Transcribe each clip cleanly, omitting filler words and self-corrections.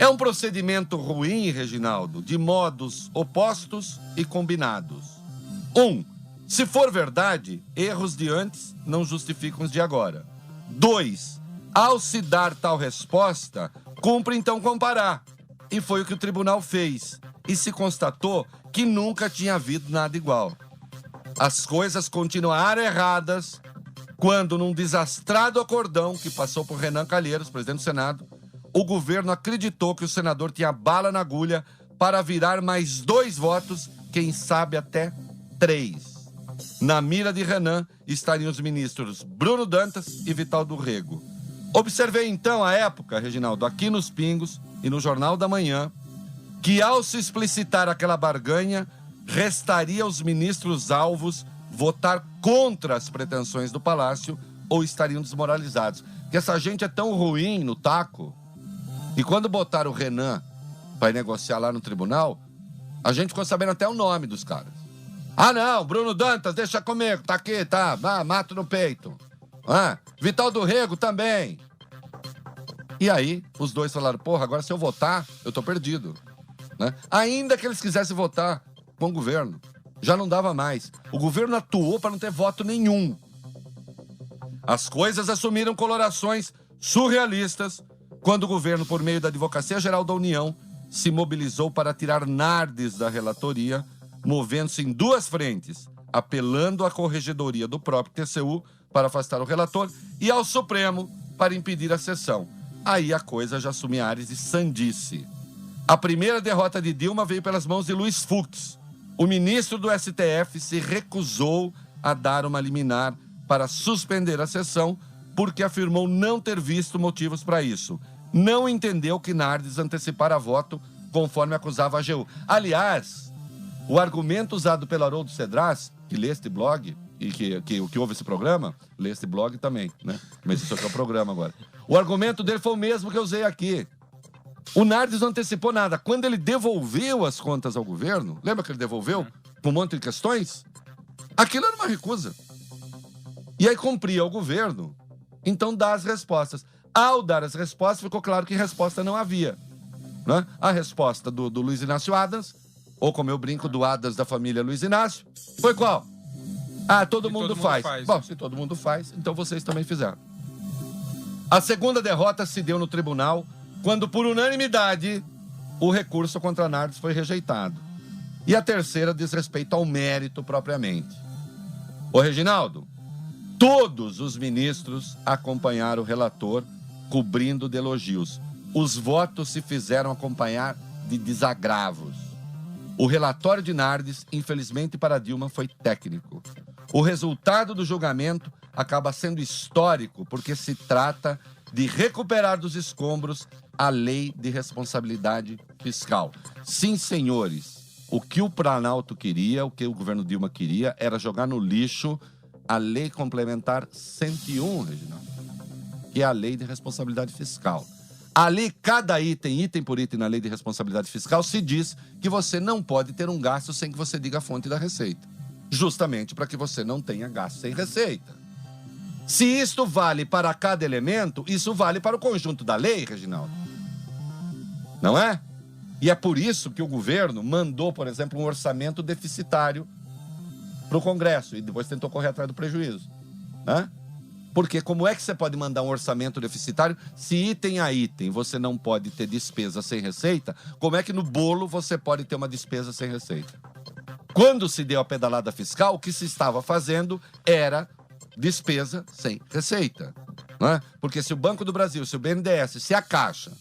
É um procedimento ruim, Reginaldo, de modos opostos e combinados. 1. Se for verdade, erros de antes não justificam os de agora. 2. Ao se dar tal resposta, cumpre então comparar. E foi o que o tribunal fez. E se constatou que nunca tinha havido nada igual. As coisas continuaram erradas quando, num desastrado acordão que passou por Renan Calheiros, presidente do Senado, o governo acreditou que o senador tinha bala na agulha para virar mais 2 votos, quem sabe até 3. Na mira de Renan estariam os ministros Bruno Dantas e Vital do Rego. Observei então, à época, Reginaldo, aqui nos Pingos e no Jornal da Manhã, que ao se explicitar aquela barganha, restaria aos ministros alvos votar contra as pretensões do Palácio ou estariam desmoralizados. Porque essa gente é tão ruim no taco, e quando botaram o Renan para negociar lá no tribunal, a gente ficou sabendo até o nome dos caras. Ah, não, Bruno Dantas, deixa comigo, tá aqui, tá, mato no peito. Vital do Rego também. E aí, os dois falaram, porra, agora se eu votar, eu tô perdido. Né? Ainda que eles quisessem votar com o governo, já não dava mais. O governo atuou para não ter voto nenhum. As coisas assumiram colorações surrealistas quando o governo, por meio da Advocacia Geral da União, se mobilizou para tirar Nardes da relatoria, movendo-se em 2 frentes, apelando à corregedoria do próprio TCU para afastar o relator e ao Supremo para impedir a sessão. Aí a coisa já assumia ares de sandice. A primeira derrota de Dilma veio pelas mãos de Luiz Fux. O ministro do STF se recusou a dar uma liminar para suspender a sessão porque afirmou não ter visto motivos para isso. Não entendeu que Nardes antecipara voto conforme acusava a AGU. Aliás, o argumento usado pelo Haroldo Cedras, que lê este blog, e que ouve esse programa, lê este blog também, né? Mas isso aqui é o programa agora. O argumento dele foi o mesmo que eu usei aqui. O Nardes não antecipou nada. Quando ele devolveu as contas ao governo, lembra que ele devolveu com um monte de questões? Aquilo era uma recusa. E aí cumpria o governo, então dá as respostas. Ao dar as respostas, ficou claro que resposta não havia. Né? A resposta do Luiz Inácio Adams, ou como eu brinco, do Adams da família Luiz Inácio, foi qual? Todo mundo faz. Bom, se todo mundo faz, então vocês também fizeram. A segunda derrota se deu no tribunal, quando, por unanimidade, o recurso contra Nardes foi rejeitado. E a terceira diz respeito ao mérito propriamente. Ô, Reginaldo, todos os ministros acompanharam o relator, cobrindo de elogios. Os votos se fizeram acompanhar de desagravos. O relatório de Nardes, infelizmente para Dilma, foi técnico. O resultado do julgamento acaba sendo histórico, porque se trata de recuperar dos escombros a lei de responsabilidade fiscal. Sim, senhores, o que o Planalto queria, o que o governo Dilma queria, era jogar no lixo a lei complementar 101, Reginaldo, que é a lei de responsabilidade fiscal. Ali, cada item por item na lei de responsabilidade fiscal, se diz que você não pode ter um gasto sem que você diga a fonte da receita. Justamente para que você não tenha gasto sem receita. Se isto vale para cada elemento, isso vale para o conjunto da lei, Reginaldo. Não é? E é por isso que o governo mandou, por exemplo, um orçamento deficitário para o Congresso e depois tentou correr atrás do prejuízo. Né? Porque como é que você pode mandar um orçamento deficitário se item a item você não pode ter despesa sem receita? Como é que no bolo você pode ter uma despesa sem receita? Quando se deu a pedalada fiscal, o que se estava fazendo era despesa sem receita. Né? Porque se o Banco do Brasil, se o BNDES, se a Caixa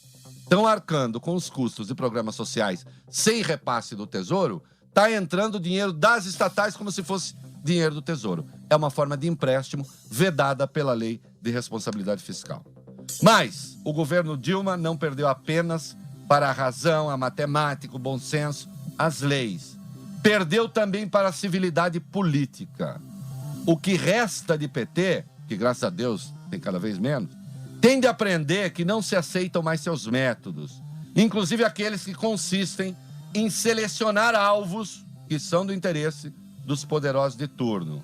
estão arcando com os custos de programas sociais sem repasse do Tesouro, está entrando dinheiro das estatais como se fosse dinheiro do Tesouro. É uma forma de empréstimo vedada pela lei de responsabilidade fiscal. Mas o governo Dilma não perdeu apenas para a razão, a matemática, o bom senso, as leis. Perdeu também para a civilidade política. O que resta de PT, que graças a Deus tem cada vez menos, tem de aprender que não se aceitam mais seus métodos, inclusive aqueles que consistem em selecionar alvos que são do interesse dos poderosos de turno.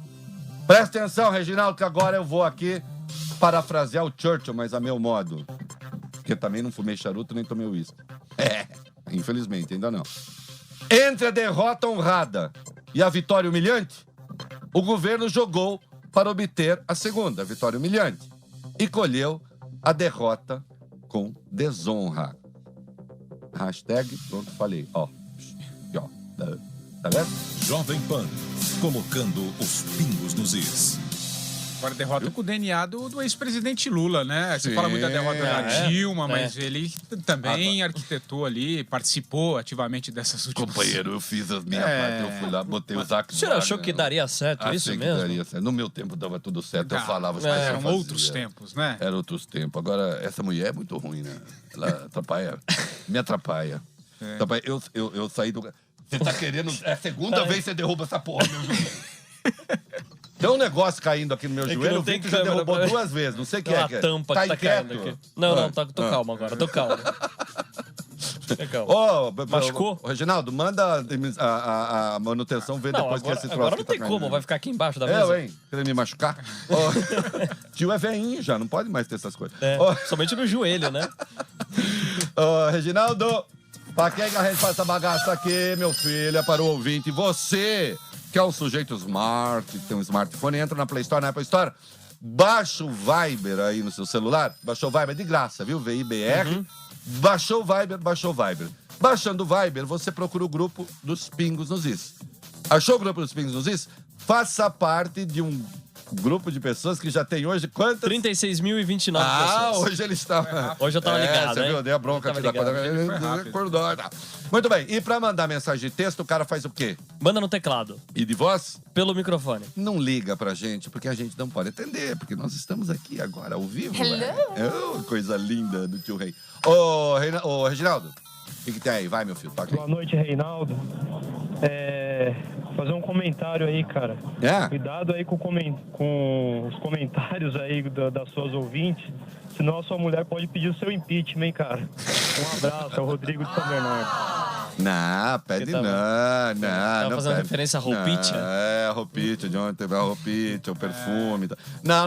Presta atenção, Reginaldo, que agora eu vou aqui parafrasear o Churchill, mas a meu modo, porque também não fumei charuto nem tomei uísque. Infelizmente, ainda não. Entre a derrota honrada e a vitória humilhante, o governo jogou para obter a segunda, a vitória humilhante, e colheu a derrota com desonra. Hashtag, pronto, falei. Ó, aqui, ó. Tá vendo? Jovem Pan, colocando os pingos nos is. Agora, derrota com o DNA do ex-presidente Lula, né? Você fala muito da derrota da Dilma, mas ele também arquitetou ali, participou ativamente dessas últimas... Companheiro, eu fiz as minhas partes, eu fui lá, botei os actos. O senhor achou que daria certo isso mesmo? Daria certo. No meu tempo dava tudo certo, eu falava... Eram outros tempos, né? Eram outros tempos. Agora, essa mulher é muito ruim, né? Ela atrapalha, me atrapalha. Eu saí do... Você tá querendo... É a segunda vez que você derruba essa porra, meu joelho. Tem um negócio caindo aqui no meu joelho, o Victor já derrubou 2 vezes, não sei o que é. A tampa que tá caindo aqui. Não, tô calmo agora, tô calmo. Machucou? Reginaldo, manda a manutenção ver depois que esse troço agora não tá tem caindo. como, vai ficar aqui embaixo da mesa. Hein? Querendo me machucar? Tio é velhinho já, não pode mais ter essas coisas. Somente no joelho, né? Reginaldo, pra quem que a gente faz essa bagaça aqui, meu filho, é para o ouvinte. Você, que é um sujeito smart, tem um smartphone, entra na Play Store, na Apple Store, baixa o Viber aí no seu celular. Baixou o Viber de graça, viu? VIBR. Baixou o Viber. Baixando o Viber, você procura o grupo dos Pingos nos Is. Achou o grupo dos Pingos nos Is? Faça parte de um grupo de pessoas que já tem hoje quantas? 36.029 pessoas. Hoje ele está... Hoje eu tava ligado, você viu? Dei a bronca aqui da quadra. Muito bem. E pra mandar mensagem de texto, o cara faz o quê? Manda no teclado. E de voz? Pelo microfone. Não liga pra gente, porque a gente não pode atender, porque nós estamos aqui agora, ao vivo. Hello. Coisa linda do tio Rei. Ô, Reginaldo, o que tem aí? Vai, meu filho, toca aí. Boa noite, Reinaldo. Fazer um comentário aí, cara. Cuidado aí com os comentários aí das suas ouvintes, senão a sua mulher pode pedir o seu impeachment, hein, cara. Um abraço, é o Rodrigo de São Bernardo. Não, pede não. Tava fazendo referência a roupite? A roupite, de onde teve a roupite, o perfume.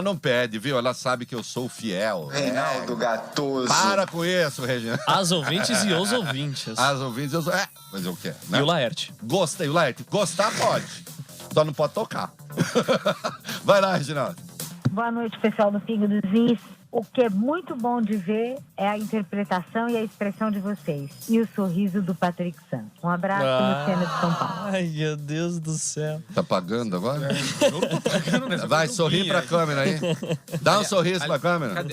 Não pede, viu? Ela sabe que eu sou fiel. Reinaldo Gatoso. Para com isso, Regina. As ouvintes e os ouvintes. As ouvintes e os... mas eu quero. E o Laerte. Gostei, o Laerte. Gostar pode. Só não pode tocar. Vai lá, Reginaldo. Boa noite, pessoal do Pingo dos Is. O que é muito bom de ver é a interpretação e a expressão de vocês. E o sorriso do Patrick Santos. Um abraço, Luciana de São Paulo. Ai, meu Deus do céu. Tá pagando agora? Vai, sorri pra câmera aí. Dá um sorriso pra câmera.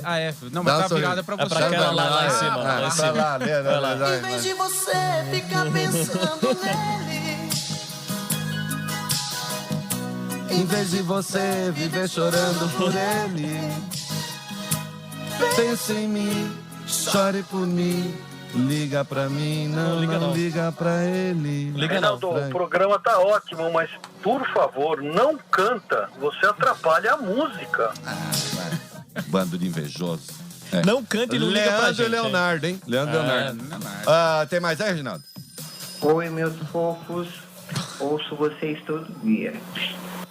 Não, mas tá virada pra você. É pra aquela lá em cima. Vai lá. Em vez de você ficar pensando nele, em vez de você viver chorando por ele, pense em mim, chore por mim, liga pra mim, não liga pra ele. Reinaldo, o programa tá ótimo, mas por favor, não canta, você atrapalha a música. Bando de invejoso. Não canta e não liga pra gente. Leonardo, hein? Leandro Leonardo. Tem mais aí, Reginaldo? Oi, meus fofos. Ouço vocês todo dia.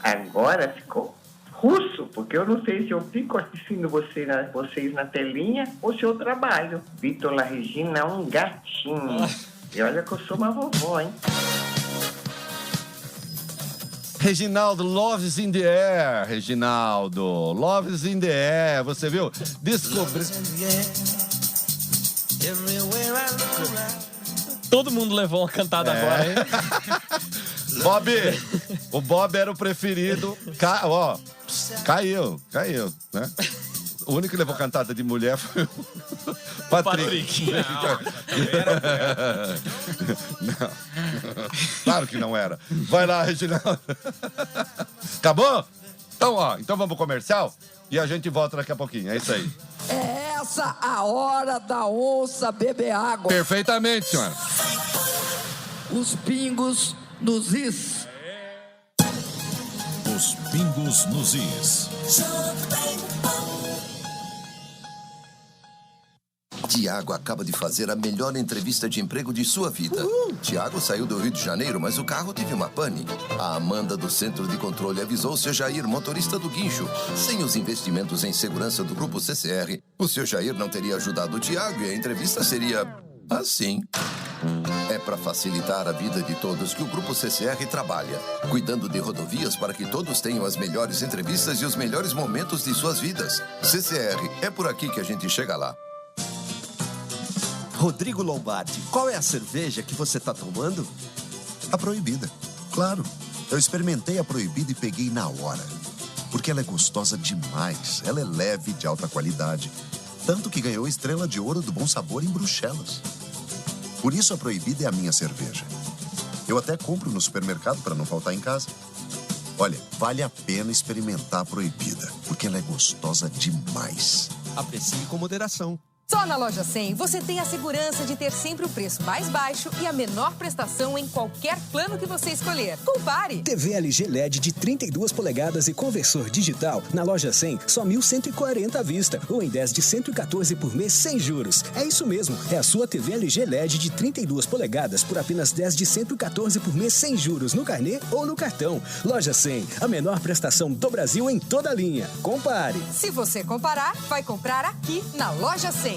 Agora ficou russo, porque eu não sei se eu fico assistindo vocês na telinha ou se eu trabalho. Vitor La Regina é um gatinho. E olha que eu sou uma vovó, hein? Reginaldo, Love is in the air, Reginaldo. Love is in the air, você viu? Descobri... Todo mundo levou uma cantada agora, hein? Bob, o Bob era o preferido. Caiu, né? O único que levou cantada de mulher foi o Patrick. Não. Claro que não era. Vai lá, Reginaldo. Acabou? Então vamos pro comercial e a gente volta daqui a pouquinho. É isso aí. é essa a hora da onça beber água. Perfeitamente, senhora. Os pingos nos is. Os pingos nos is. Tiago acaba de fazer a melhor entrevista de emprego de sua vida. Tiago saiu do Rio de Janeiro, mas o carro teve uma pane. A Amanda do Centro de Controle avisou o seu Jair, motorista do guincho. Sem os investimentos em segurança do Grupo CCR, o seu Jair não teria ajudado o Tiago e a entrevista seria assim. É para facilitar a vida de todos que o Grupo CCR trabalha, cuidando de rodovias para que todos tenham as melhores entrevistas e os melhores momentos de suas vidas. CCR, é por aqui que a gente chega lá. Rodrigo Lombardi, qual é a cerveja que você tá tomando? A Proibida. Claro, eu experimentei a Proibida e peguei na hora. Porque ela é gostosa demais, ela é leve, de alta qualidade. Tanto que ganhou estrela de ouro do Bom Sabor em Bruxelas. Por isso a Proibida é a minha cerveja. Eu até compro no supermercado para não faltar em casa. Olha, vale a pena experimentar a Proibida, porque ela é gostosa demais. Aprecie com moderação. Só na Loja 100 você tem a segurança de ter sempre o preço mais baixo e a menor prestação em qualquer plano que você escolher. Compare! TV LG LED de 32 polegadas e conversor digital na Loja 100, só 1.140 à vista ou em 10 de 114 por mês sem juros. É isso mesmo, é a sua TV LG LED de 32 polegadas por apenas 10 de 114 por mês sem juros no carnê ou no cartão. Loja 100, a menor prestação do Brasil em toda a linha. Compare! Se você comparar, vai comprar aqui na Loja 100.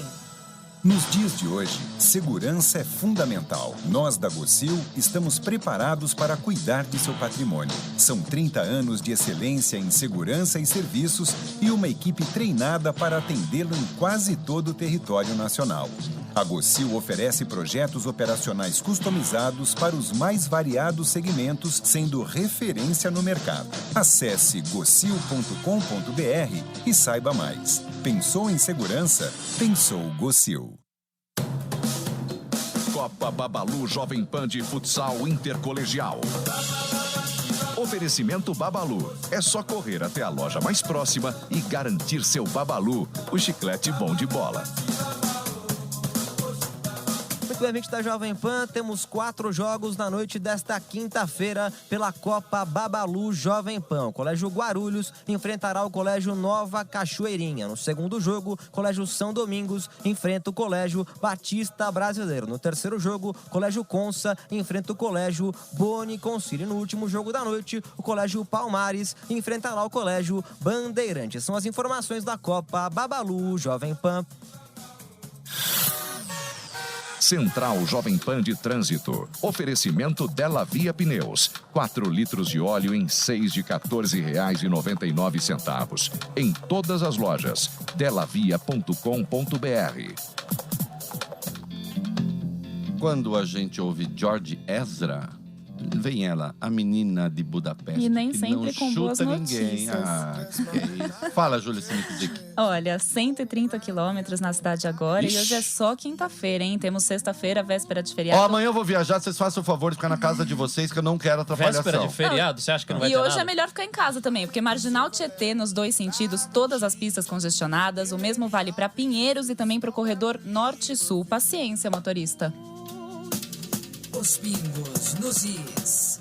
Nos dias de hoje, segurança é fundamental. Nós da Gocil estamos preparados para cuidar de seu patrimônio. São 30 anos de excelência em segurança e serviços e uma equipe treinada para atendê-lo em quase todo o território nacional. A Gocil oferece projetos operacionais customizados para os mais variados segmentos, sendo referência no mercado. Acesse gocil.com.br e saiba mais. Pensou em segurança? Pensou Gocil. Copa Babalu Jovem Pan de Futsal Intercolegial. Oferecimento Babalu. É só correr até a loja mais próxima e garantir seu Babalu, o chiclete bom de bola. Muito bem, amigos da Jovem Pan, temos 4 jogos na noite desta quinta-feira pela Copa Babalu Jovem Pan. O Colégio Guarulhos enfrentará o Colégio Nova Cachoeirinha. No segundo jogo, o Colégio São Domingos enfrenta o Colégio Batista Brasileiro. No terceiro jogo, o Colégio Consa enfrenta o Colégio Boni Concílio. No último jogo da noite, o Colégio Palmares enfrentará o Colégio Bandeirantes. São as informações da Copa Babalu Jovem Pan. Central Jovem Pan de Trânsito. Oferecimento Della Via Pneus. 4 litros de óleo em 6 de R$ 14,99. Em todas as lojas. delavia.com.br. Quando a gente ouve George Ezra, vem ela, a menina de Budapeste. E nem que sempre não com chuta boas ninguém. notícias. Que é isso. Fala, Júlia Sinizik. Olha, 130 quilômetros na cidade agora. Ixi. E hoje é só quinta-feira, hein? Temos sexta-feira, véspera de feriado. Ó, amanhã eu vou viajar, vocês façam o favor de ficar na casa de vocês, que eu não quero atrapalhação. Véspera de feriado, você acha que não vai E ter hoje nada? é melhor ficar em casa também, porque Marginal Tietê, nos 2 sentidos, todas as pistas congestionadas. O mesmo vale para Pinheiros e também para o corredor norte-sul. Paciência, motorista. Os pingos nos is.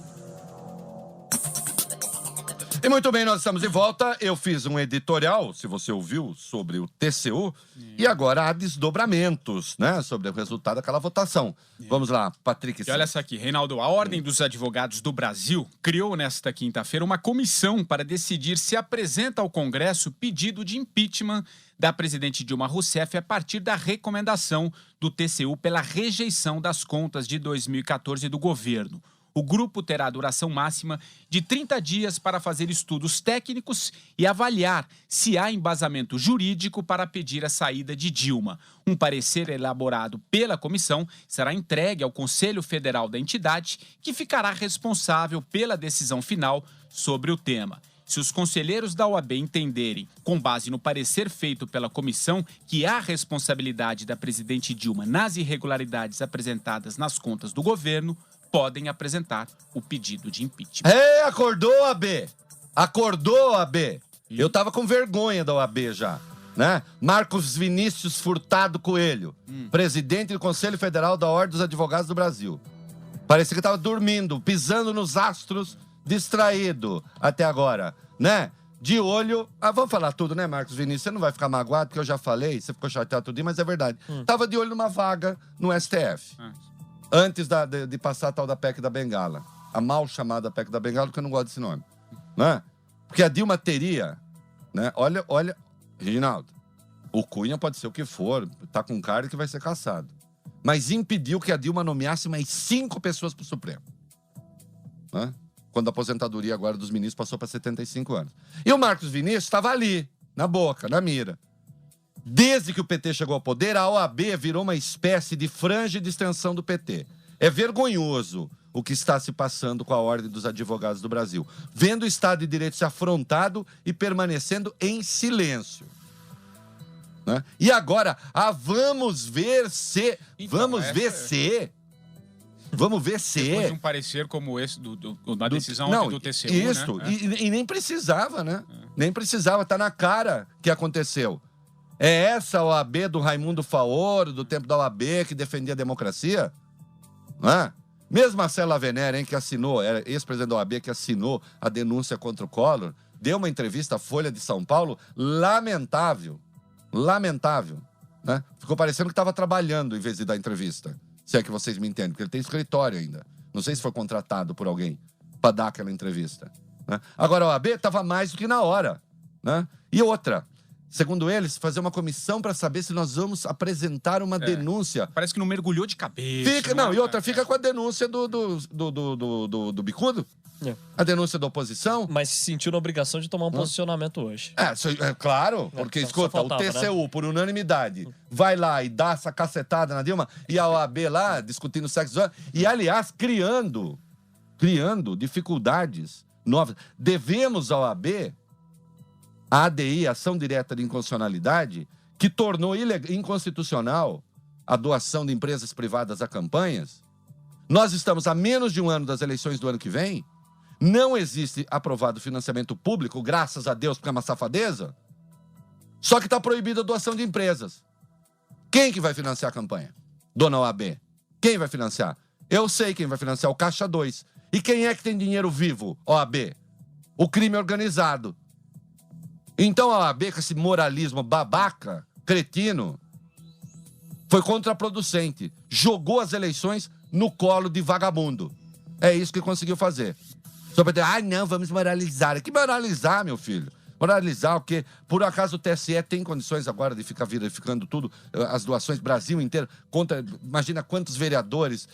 E muito bem, nós estamos de volta. Eu fiz um editorial, se você ouviu, sobre o TCU. E agora há desdobramentos, né? Sobre o resultado daquela votação. Vamos lá, Patrick. E olha essa aqui, Reinaldo. A Ordem dos Advogados do Brasil criou nesta quinta-feira uma comissão para decidir se apresenta ao Congresso pedido de impeachment da presidente Dilma Rousseff a partir da recomendação do TCU pela rejeição das contas de 2014 do governo. O grupo terá duração máxima de 30 dias para fazer estudos técnicos e avaliar se há embasamento jurídico para pedir a saída de Dilma. Um parecer elaborado pela comissão será entregue ao Conselho Federal da entidade, que ficará responsável pela decisão final sobre o tema. Se os conselheiros da OAB entenderem, com base no parecer feito pela comissão, que há responsabilidade da presidente Dilma nas irregularidades apresentadas nas contas do governo, podem apresentar o pedido de impeachment. Acordou, AB! Acordou, AB! Eu tava com vergonha da OAB já, né? Marcos Vinícius Furtado Coelho, presidente do Conselho Federal da Ordem dos Advogados do Brasil. Parecia que tava dormindo, pisando nos astros, distraído até agora, né? De olho... vamos falar tudo, né, Marcos Vinícius? Você não vai ficar magoado, porque eu já falei, você ficou chateado tudo, mas é verdade. Tava de olho numa vaga no STF. Antes de passar a tal da PEC da Bengala. A mal chamada PEC da Bengala, porque eu não gosto desse nome. Né? Porque a Dilma teria... Né? Olha, Reginaldo, o Cunha pode ser o que for, tá com cara que vai ser caçado. mas impediu que a Dilma nomeasse mais 5 pessoas para o Supremo. Né? Quando a aposentadoria agora dos ministros passou para 75 anos. E o Marcos Vinícius estava ali, na boca, na mira. Desde que o PT chegou ao poder, a OAB virou uma espécie de franja de extensão do PT. É vergonhoso o que está se passando com a Ordem dos Advogados do Brasil, vendo o Estado de Direito se afrontado e permanecendo em silêncio. Né? E agora, vamos ver se... Então, vamos ver se... Depois de um parecer como esse, da decisão do TCU, isso, né? E nem precisava, né? Nem precisava, tá na cara que aconteceu. É essa OAB do Raimundo Faoro, do tempo da OAB, que defendia a democracia? Né? Mesmo Marcelo Avenero, hein, que assinou, era ex-presidente da OAB, que assinou a denúncia contra o Collor, deu uma entrevista à Folha de São Paulo lamentável. Lamentável. Né? Ficou parecendo que estava trabalhando em vez de dar entrevista. Se é que vocês me entendem, porque ele tem escritório ainda. Não sei se foi contratado por alguém para dar aquela entrevista. Né? Agora, a OAB estava mais do que na hora. Né? E outra, segundo eles, fazer uma comissão para saber se nós vamos apresentar uma denúncia. Parece que não mergulhou de cabeça. E outra, fica com a denúncia do bicudo. A denúncia da oposição. Mas se sentiu na obrigação de tomar um posicionamento hoje. Claro, porque, escuta, o TCU, né? Por unanimidade, vai lá e dá essa cacetada na Dilma, e a OAB lá, discutindo sexo, e, aliás, criando dificuldades novas. Devemos à OAB a ADI, Ação Direta de Inconstitucionalidade, que tornou inconstitucional a doação de empresas privadas a campanhas. Nós estamos a menos de um ano das eleições do ano que vem. Não existe aprovado financiamento público, graças a Deus, porque é uma safadeza. Só que está proibida a doação de empresas. Quem que vai financiar a campanha? Dona OAB. Quem vai financiar? Eu sei quem vai financiar, o Caixa 2. E quem é que tem dinheiro vivo, OAB? O crime organizado. Então a OAB, com esse moralismo babaca, cretino, foi contraproducente. Jogou as eleições no colo de vagabundo. É isso que conseguiu fazer. Só para dizer, não, vamos moralizar. Que moralizar, meu filho? Moralizar o quê? Por acaso o TSE tem condições agora de ficar verificando tudo, as doações, Brasil inteiro, imagina quantos vereadores,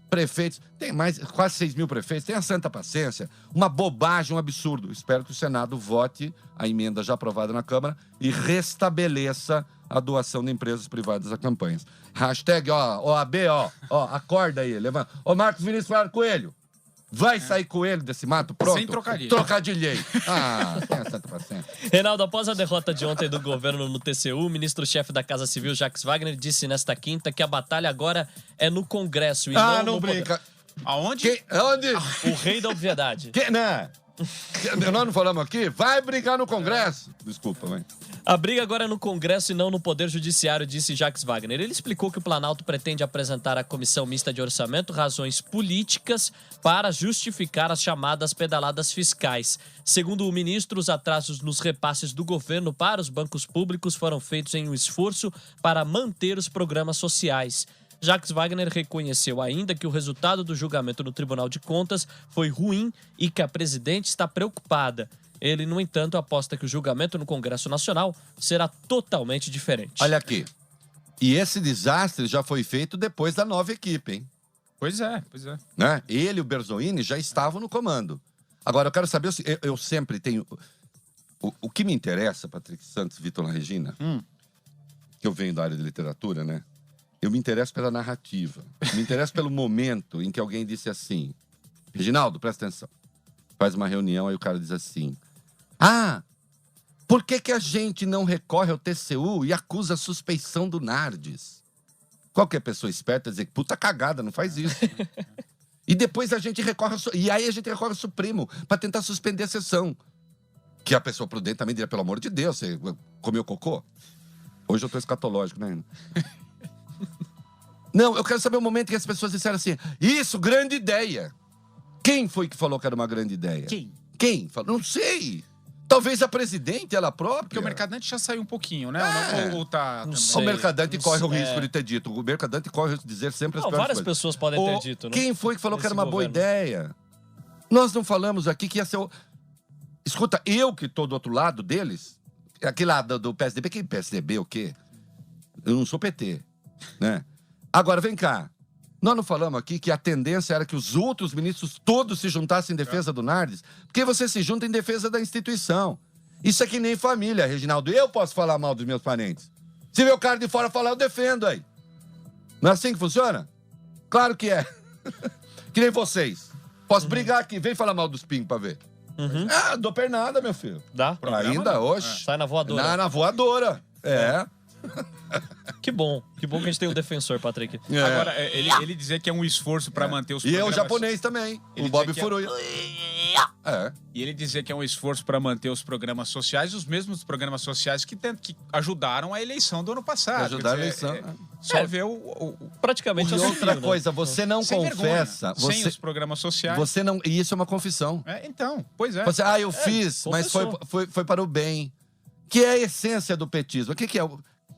prefeitos, tem mais, quase 6 mil prefeitos, tem a santa paciência, uma bobagem, um absurdo. Espero que o Senado vote a emenda já aprovada na Câmara e restabeleça a doação de empresas privadas a campanhas. Hashtag, OAB, acorda aí, levanta. Marcos Vinícius Claro Coelho, vai sair coelho desse mato? Pronto. Sem trocadilho. Trocadilhei. Tem a santa paciência. Reinaldo, após a derrota de ontem do governo no TCU, o ministro-chefe da Casa Civil, Jacques Wagner, disse nesta quinta que a batalha agora é no Congresso e não brinca. Aonde? Onde? O rei da obviedade. Nós não falamos aqui? Vai brigar no Congresso. Desculpa, mãe. A briga agora é no Congresso e não no Poder Judiciário, disse Jacques Wagner. Ele explicou que o Planalto pretende apresentar à Comissão Mista de Orçamento razões políticas para justificar as chamadas pedaladas fiscais. Segundo o ministro, os atrasos nos repasses do governo para os bancos públicos foram feitos em um esforço para manter os programas sociais. Jacques Wagner reconheceu ainda que o resultado do julgamento no Tribunal de Contas foi ruim e que a presidente está preocupada. Ele, no entanto, aposta que o julgamento no Congresso Nacional será totalmente diferente. Olha aqui. E esse desastre já foi feito depois da nova equipe, hein? Pois é. Né? Ele e o Berzolini já estavam no comando. Agora, eu quero saber, eu sempre tenho... O que me interessa, Patrick Santos, Vitor Regina, que eu venho da área de literatura, né? Eu me interesso pela narrativa. Me interesso pelo momento em que alguém disse assim, Reginaldo, presta atenção. Faz uma reunião, aí o cara diz assim, por que a gente não recorre ao TCU e acusa a suspeição do Nardes? Qualquer pessoa esperta dizer, puta cagada, não faz isso. E depois a gente recorre ao Supremo para tentar suspender a sessão. Que a pessoa prudente também diria, pelo amor de Deus, você comeu cocô? Hoje eu tô escatológico, né? Não, eu quero saber o momento que as pessoas disseram assim, isso, grande ideia. Quem foi que falou que era uma grande ideia? Quem? Não sei. Talvez a presidente, ela própria. Porque o Mercadante já saiu um pouquinho, né? O Mercadante corre o risco de ter dito. O Mercadante corre o risco de dizer sempre as piores várias coisas. pessoas podem ter dito, né? Quem foi que falou que era uma boa ideia? Nós não falamos aqui que ia ser... Escuta, eu que tô do outro lado deles, aquele lado do PSDB, que PSDB o quê? Eu não sou PT, né? Agora, vem cá. Nós não falamos aqui que a tendência era que os outros ministros todos se juntassem em defesa do Nardes? Porque você se junta em defesa da instituição. Isso é que nem família, Reginaldo. Eu posso falar mal dos meus parentes. Se ver o cara de fora falar, eu defendo aí. Não é assim que funciona? Claro que é. Que nem vocês. Posso brigar aqui. Vem falar mal dos pingos pra ver. Dou pernada, meu filho. Dá? Ainda hoje. Sai na voadora. Na voadora. Que bom que a gente tem um defensor, Patrick. Agora, ele dizer que é um esforço para manter os E programas... o japonês também, o Bob Furuya. E ele dizer que é um esforço para manter os programas sociais, os mesmos programas sociais que ajudaram a eleição do ano passado. Ajudaram a eleição. Só ver praticamente E outra coisa, você não sem confessa. Vergonha, sem os programas sociais. Você não, e isso é uma confissão. Então, pois é. Você, eu fiz, mas foi para o bem. Que é a essência do petismo. O que é?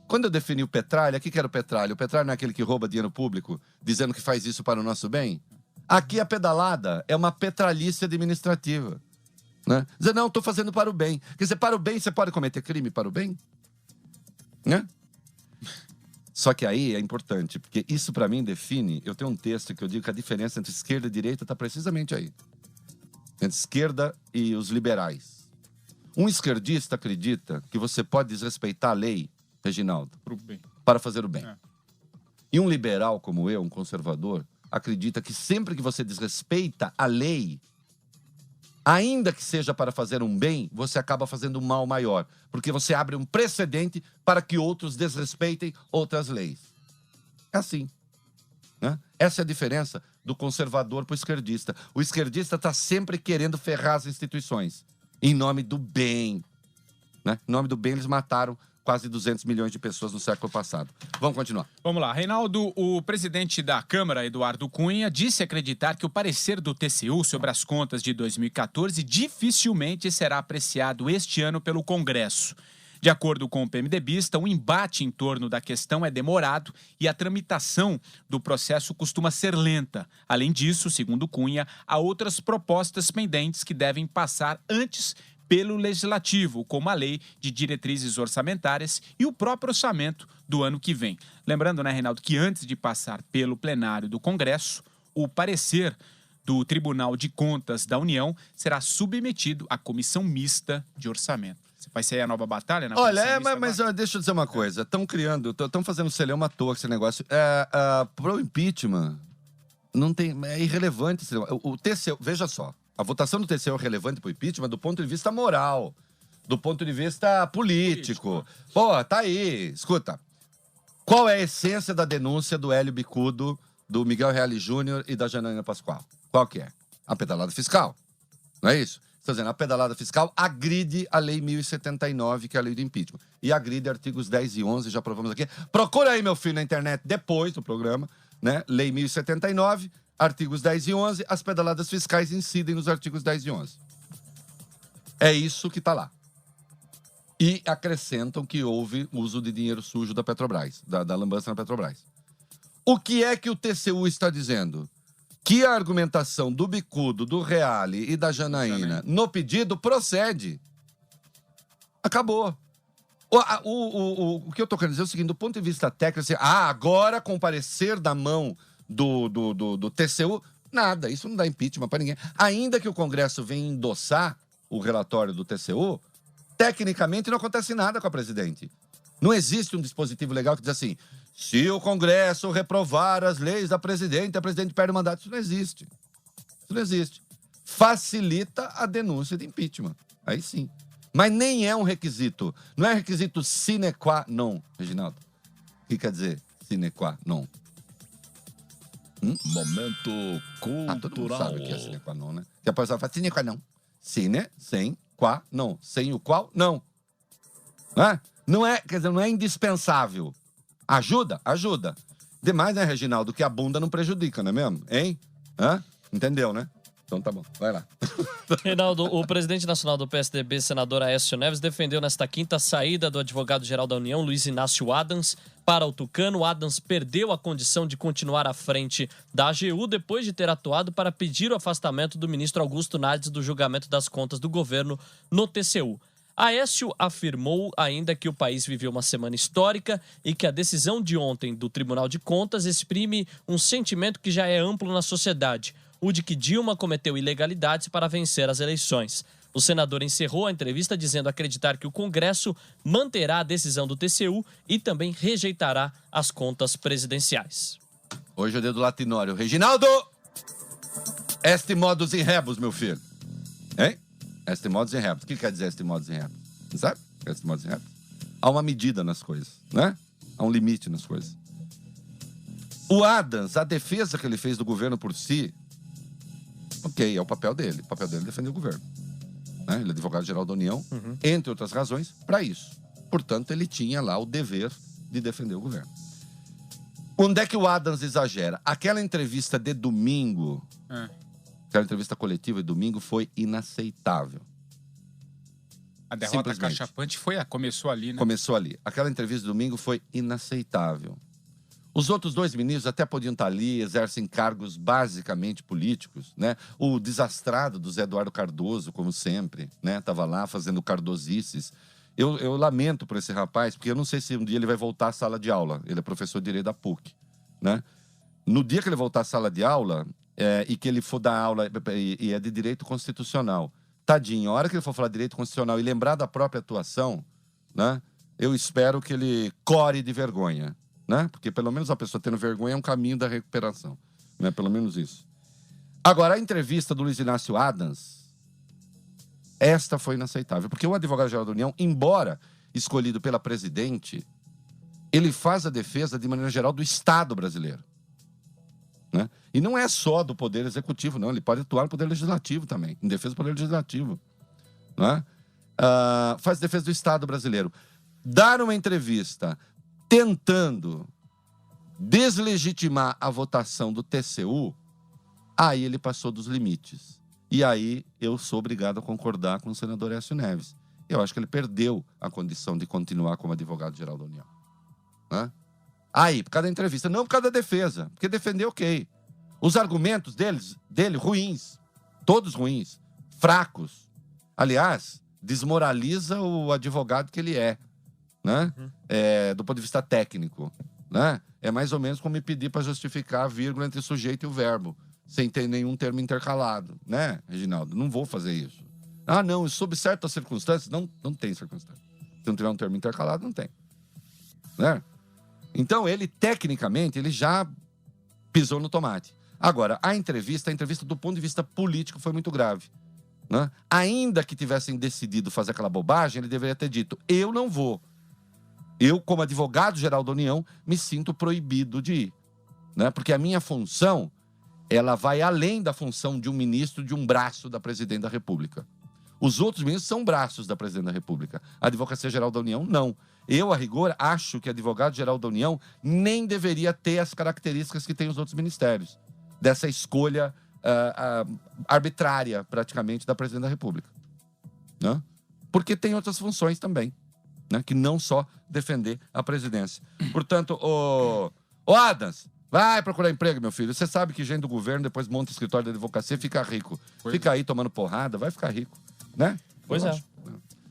Quando eu defini o Petralha, o que era o Petralha? O Petralha não é aquele que rouba dinheiro público, dizendo que faz isso para o nosso bem? Aqui a pedalada é uma petralhice administrativa. Né? Dizer, não, estou fazendo para o bem. Quer dizer, para o bem, você pode cometer crime para o bem? Né? Só que aí é importante, porque isso para mim define... Eu tenho um texto que eu digo que a diferença entre esquerda e direita está precisamente aí. Entre esquerda e os liberais. Um esquerdista acredita que você pode desrespeitar a lei, Reginaldo, para fazer o bem. E um liberal como eu, um conservador, acredita que sempre que você desrespeita a lei, ainda que seja para fazer um bem, você acaba fazendo um mal maior. Porque você abre um precedente para que outros desrespeitem outras leis. É assim. Né? Essa é a diferença do conservador para o esquerdista. O esquerdista está sempre querendo ferrar as instituições. Em nome do bem. Né? Em nome do bem, eles mataram quase 200 milhões de pessoas no século passado. Vamos continuar. Vamos lá. Reinaldo, o presidente da Câmara, Eduardo Cunha, disse acreditar que o parecer do TCU sobre as contas de 2014 dificilmente será apreciado este ano pelo Congresso. De acordo com o PMDBista, o embate em torno da questão é demorado e a tramitação do processo costuma ser lenta. Além disso, segundo Cunha, há outras propostas pendentes que devem passar antes pelo Legislativo, como a Lei de Diretrizes Orçamentárias e o próprio orçamento do ano que vem. Lembrando, né, Reinaldo, que antes de passar pelo plenário do Congresso, o parecer do Tribunal de Contas da União será submetido à Comissão Mista de Orçamento. Vai ser a nova batalha? Olha, mas deixa eu dizer uma coisa. Estão fazendo celeuma à toa com esse negócio. Pro impeachment, não tem, é irrelevante. O TCU, veja só. A votação do TCU é relevante para o impeachment do ponto de vista moral, do ponto de vista político. Pô, tá aí. Escuta, qual é a essência da denúncia do Hélio Bicudo, do Miguel Reale Júnior e da Janaína Pascoal? Qual que é? A pedalada fiscal. Não é isso? Estou dizendo, a pedalada fiscal agride a Lei 1079, que é a lei do impeachment. E agride artigos 10 e 11, já provamos aqui. Procura aí, meu filho, na internet, depois do programa, né? Lei 1079... Artigos 10 e 11, as pedaladas fiscais incidem nos artigos 10 e 11. É isso que está lá. E acrescentam que houve uso de dinheiro sujo da Petrobras, da lambança na Petrobras. O que é que o TCU está dizendo? Que a argumentação do Bicudo, do Reale e da Janaína no pedido procede. Acabou. O que eu estou querendo dizer é o seguinte, do ponto de vista técnico, assim, agora com o parecer da mão do TCU, nada, isso não dá impeachment para ninguém. Ainda que o Congresso venha endossar o relatório do TCU, tecnicamente não acontece nada com a presidente. Não existe um dispositivo legal que diz assim, se o Congresso reprovar as leis da presidente, a presidente perde o mandato. Isso não existe. Isso não existe. Facilita a denúncia de impeachment. Aí sim. Mas nem é um requisito. Não é requisito sine qua non, Reginaldo. O que quer dizer sine qua non? Momento cultural. Todo mundo sabe o que é sine qua non, né? Que a pessoa fala sine qua non. Sine, sem, qua, não. Sem o qual, não. Não é, quer dizer, não é indispensável. Ajuda? Ajuda. Demais, né, Reginaldo? Que a bunda não prejudica, não é mesmo? Hein? Entendeu, né? Então tá bom, vai lá. Reinaldo, o presidente nacional do PSDB, senador Aécio Neves, defendeu nesta quinta a saída do advogado-geral da União, Luiz Inácio Adams, para o Tucano. O Adams perdeu a condição de continuar à frente da AGU depois de ter atuado para pedir o afastamento do ministro Augusto Nardes do julgamento das contas do governo no TCU. Aécio afirmou ainda que o país viveu uma semana histórica e que a decisão de ontem do Tribunal de Contas exprime um sentimento que já é amplo na sociedade, o de que Dilma cometeu ilegalidades para vencer as eleições. O senador encerrou a entrevista dizendo acreditar que o Congresso manterá a decisão do TCU e também rejeitará as contas presidenciais. Hoje é o dedo latinório. Reginaldo! Este modus in rebus, meu filho. Hein? Este modus in rebus. O que quer dizer este modus in rebus? Você sabe? Este modus in rebus. Há uma medida nas coisas, né? Há um limite nas coisas. O Adams, a defesa que ele fez do governo por si, ok, é o papel dele. O papel dele é defender o governo. Né? Ele é advogado-geral da União, entre outras razões, para isso. Portanto, ele tinha lá o dever de defender o governo. Onde é que o Adams exagera? Aquela entrevista de domingo, aquela entrevista coletiva de domingo foi inaceitável. A derrota cachapante começou ali, né? Começou ali. Aquela entrevista de domingo foi inaceitável. Os outros dois ministros até podiam estar ali, exercem cargos basicamente políticos, né? O desastrado do Zé Eduardo Cardoso, como sempre, né? Estava lá fazendo cardosices. Eu lamento por esse rapaz, porque eu não sei se um dia ele vai voltar à sala de aula. Ele é professor de Direito da PUC, né? No dia que ele voltar à sala de aula, e que ele for dar aula, e é de Direito Constitucional, tadinho, a hora que ele for falar de Direito Constitucional e lembrar da própria atuação, né? Eu espero que ele core de vergonha. Né? Porque pelo menos a pessoa tendo vergonha é um caminho da recuperação, né? Pelo menos isso. Agora, a entrevista do Luiz Inácio Adams, esta foi inaceitável, porque o advogado-geral da União, embora escolhido pela presidente, ele faz a defesa, de maneira geral, do Estado brasileiro, né? E não é só do Poder Executivo, não. Ele pode atuar no Poder Legislativo também, em defesa do Poder Legislativo, né? Faz defesa do Estado brasileiro. Dar uma entrevista tentando deslegitimar a votação do TCU, aí ele passou dos limites. E aí eu sou obrigado a concordar com o senador Aécio Neves. Eu acho que ele perdeu a condição de continuar como advogado-geral da União. Né? Aí, por causa da entrevista. Não por causa da defesa, porque defender, ok. Os argumentos dele ruins, todos ruins, fracos. Aliás, desmoraliza o advogado que ele é. Né? Do ponto de vista técnico, né? É mais ou menos como me pedir para justificar a vírgula entre o sujeito e o verbo, sem ter nenhum termo intercalado, né, Reginaldo? Não vou fazer isso. Ah, não, sob certas circunstâncias, não tem circunstância. Se não tiver um termo intercalado, não tem. Né? Então, ele, tecnicamente, ele já pisou no tomate. Agora, a entrevista do ponto de vista político foi muito grave. Né? Ainda que tivessem decidido fazer aquela bobagem, ele deveria ter dito, eu não vou. Eu, como advogado-geral da União, me sinto proibido de ir. Né? Porque a minha função, ela vai além da função de um ministro, de um braço da Presidente da República. Os outros ministros são braços da Presidente da República. A Advocacia-Geral da União, não. Eu, a rigor, acho que a Advogado-Geral da União nem deveria ter as características que tem os outros ministérios. Dessa escolha arbitrária, praticamente, da Presidente da República. Né? Porque tem outras funções também. Né, que não só defender a presidência. Portanto, o Adams, vai procurar emprego, meu filho. Você sabe que gente do governo depois monta escritório de advocacia e fica rico. Fica aí tomando porrada, vai ficar rico, né? Pois é.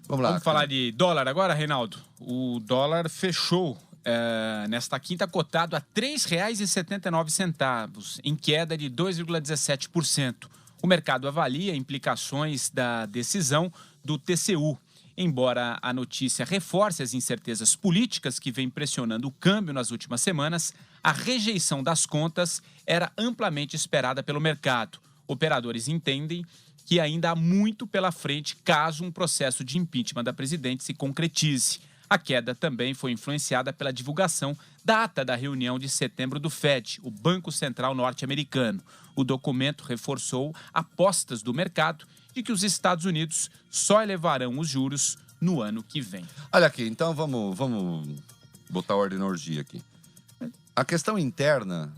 Vamos lá. Vamos falar de dólar agora, Reinaldo? O dólar fechou nesta quinta cotado a R$ 3,79, em queda de 2,17%. O mercado avalia implicações da decisão do TCU. Embora a notícia reforce as incertezas políticas que vem pressionando o câmbio nas últimas semanas, a rejeição das contas era amplamente esperada pelo mercado. Operadores entendem que ainda há muito pela frente caso um processo de impeachment da presidente se concretize. A queda também foi influenciada pela divulgação da ata da reunião de setembro do FED, o Banco Central Norte-Americano. O documento reforçou apostas do mercado de que os Estados Unidos só elevarão os juros no ano que vem. Olha aqui, então vamos botar ordem na orgia aqui. A questão interna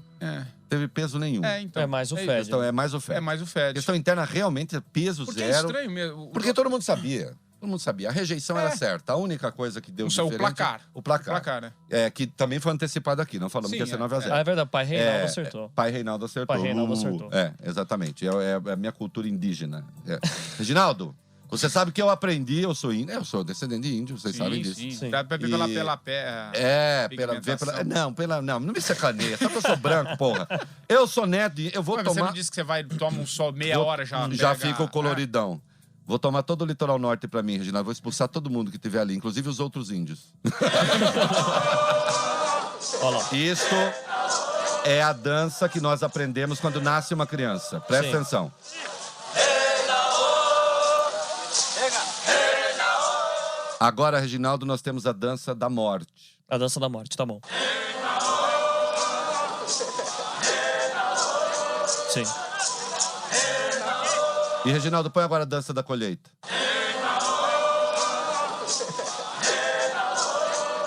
teve peso nenhum. Então, é mais o FED. Então, é mais o FED. É mais o FED. A questão interna realmente é peso porque zero. É estranho mesmo. Porque todo mundo sabia. Todo mundo sabia. A rejeição era certa. A única coisa que deu diferente... O placar. O placar, né? Que também foi antecipado aqui. Não falamos que ia ser 9-0. É verdade. Pai Reinaldo acertou. Pai Reinaldo acertou. Pai Reinaldo acertou. Exatamente. É a minha cultura indígena. Reginaldo, Você sabe que eu aprendi, eu sou índio, eu sou descendente de índio, vocês sabem disso. Sim. Pela pé. Não me sacaneia, só que eu sou branco, porra. Eu sou neto, eu vou tomar... Você me disse que você toma um sol meia hora já. Já fica coloridão. Vou tomar todo o litoral norte pra mim, Reginaldo. Vou expulsar todo mundo que tiver ali, inclusive os outros índios. Isso é a dança que nós aprendemos quando nasce uma criança. Presta atenção. Agora, Reginaldo, nós temos a dança da morte. A dança da morte, tá bom. Sim. E, Reginaldo, põe agora a dança da colheita.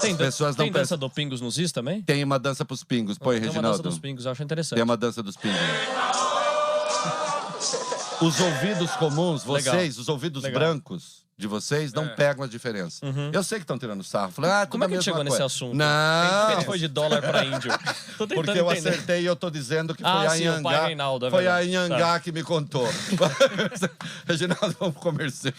Tem dança do Pingos nos Is também? Tem uma dança pros pingos. Põe, Tem Reginaldo. uma dança dos pingos, eu acho interessante. Tem uma dança dos pingos. Os ouvidos comuns, vocês, os ouvidos brancos de vocês, não pegam a diferença. Eu sei que estão tirando sarro. Falei, Como é que a gente chegou nesse assunto? Não. Foi de dólar pra índio. Porque eu acertei e eu tô dizendo que foi a sim, o pai Anhangá. Reinaldo, é Foi a verdade. Anhangá que me contou. Reginaldo, vamos pro comercial.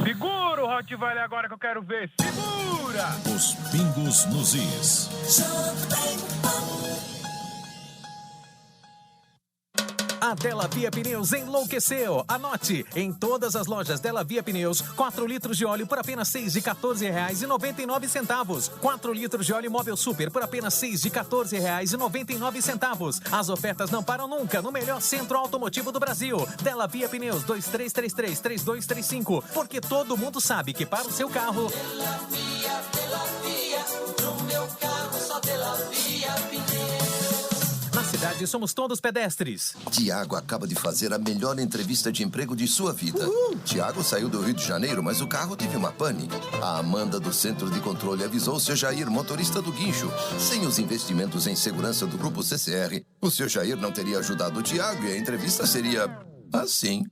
Segura o Rottweiler agora que eu quero ver. Segura! Os pingos nos is. A Della Via Pneus enlouqueceu. Anote, em todas as lojas Della Via Pneus, 4 litros de óleo por apenas R$ 6 de R$14,99. 4 litros de óleo móvel super por apenas R$ 6 de R$14,99. As ofertas não param nunca no melhor centro automotivo do Brasil. Della Via Pneus 2333-3235. Porque todo mundo sabe que para o seu carro... Della Via, no meu carro só Della Via Pneus. Na cidade, somos todos pedestres. Tiago acaba de fazer a melhor entrevista de emprego de sua vida. Tiago saiu do Rio de Janeiro, mas o carro teve uma pane. A Amanda do Centro de Controle avisou o seu Jair, motorista do guincho. Sem os investimentos em segurança do Grupo CCR, o seu Jair não teria ajudado o Tiago e a entrevista seria assim.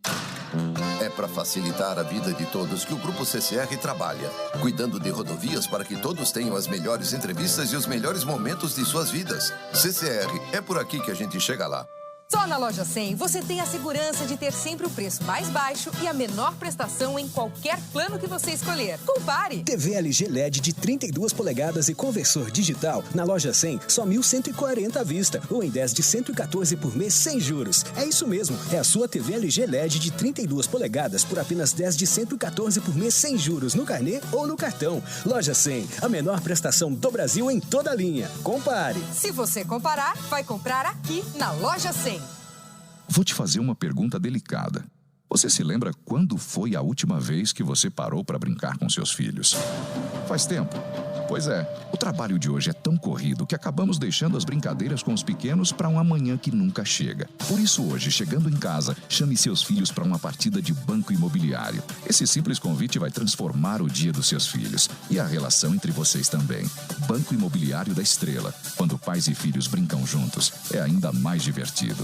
É para facilitar a vida de todos que o Grupo CCR trabalha, cuidando de rodovias para que todos tenham as melhores entrevistas e os melhores momentos de suas vidas. CCR, é por aqui que a gente chega lá. Só na Loja 100 você tem a segurança de ter sempre o preço mais baixo e a menor prestação em qualquer plano que você escolher. Compare! TV LG LED de 32 polegadas e conversor digital na Loja 100, só 1.140 à vista, ou em 10 de 114 por mês sem juros. É isso mesmo, é a sua TV LG LED de 32 polegadas por apenas 10 de 114 por mês sem juros no carnê ou no cartão. Loja 100, a menor prestação do Brasil em toda a linha. Compare! Se você comparar, vai comprar aqui na Loja 100. Vou te fazer uma pergunta delicada. Você se lembra quando foi a última vez que você parou para brincar com seus filhos? Faz tempo? Pois é, o trabalho de hoje é tão corrido que acabamos deixando as brincadeiras com os pequenos para um amanhã que nunca chega. Por isso hoje, chegando em casa, chame seus filhos para uma partida de Banco Imobiliário. Esse simples convite vai transformar o dia dos seus filhos e a relação entre vocês também. Banco Imobiliário da Estrela. Quando pais e filhos brincam juntos, é ainda mais divertido.